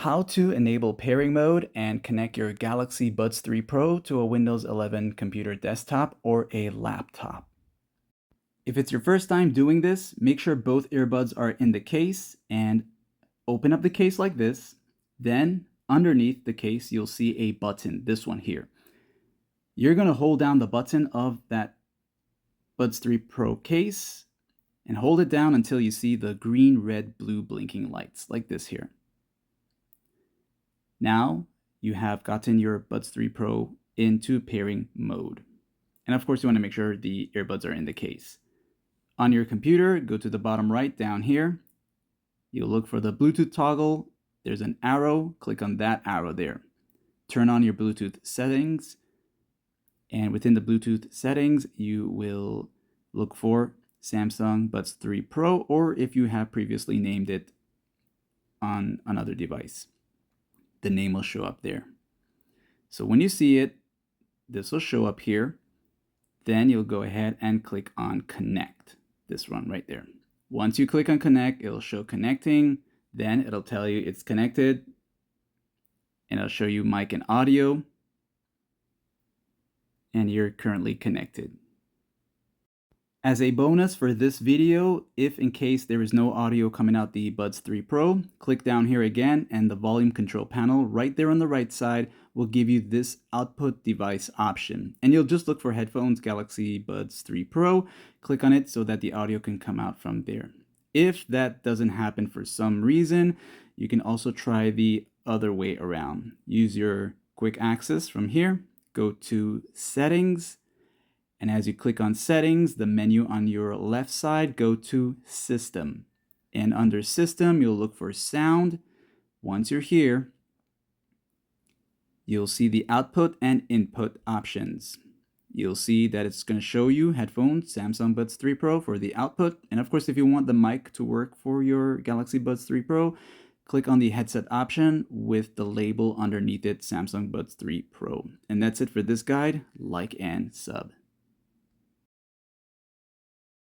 How to enable pairing mode and connect your Galaxy Buds 3 Pro to a Windows 11 computer desktop or a laptop. If it's your first time doing this, make sure both earbuds are in the case and open up the case like this. Then underneath the case, you'll see a button, this one here. You're going to hold down the button of that Buds 3 Pro case and hold it down until you see the green, red, blue blinking lights like this here. Now you have gotten your Buds 3 Pro into pairing mode. And of course, you want to make sure the earbuds are in the case. On your computer, go to the bottom right down here. You'll look for the Bluetooth toggle. There's an arrow. Click on that arrow there. Turn on your Bluetooth settings. And within the Bluetooth settings, you will look for Samsung Buds 3 Pro, or if you have previously named it on another device, the name will show up there. So when you see it, this will show up here. Then you'll go ahead and click on Connect, this one right there. Once you click on Connect, it'll show connecting. Then it'll tell you it's connected. And it'll show you mic and audio. And you're currently connected. As a bonus for this video, if in case there is no audio coming out the Buds 3 Pro, click down here again and the volume control panel right there on the right side will give you this output device option. And you'll just look for headphones, Galaxy Buds 3 Pro, click on it so that the audio can come out from there. If that doesn't happen for some reason, you can also try the other way around. Use your quick access from here, go to Settings, and as you click on Settings, the menu on your left side, go to System. And under System, you'll look for Sound. Once you're here, you'll see the output and input options. You'll see that it's going to show you headphones, Samsung Buds 3 Pro for the output. And of course, if you want the mic to work for your Galaxy Buds 3 Pro, click on the headset option with the label underneath it, Samsung Buds 3 Pro. And that's it for this guide. Like and sub.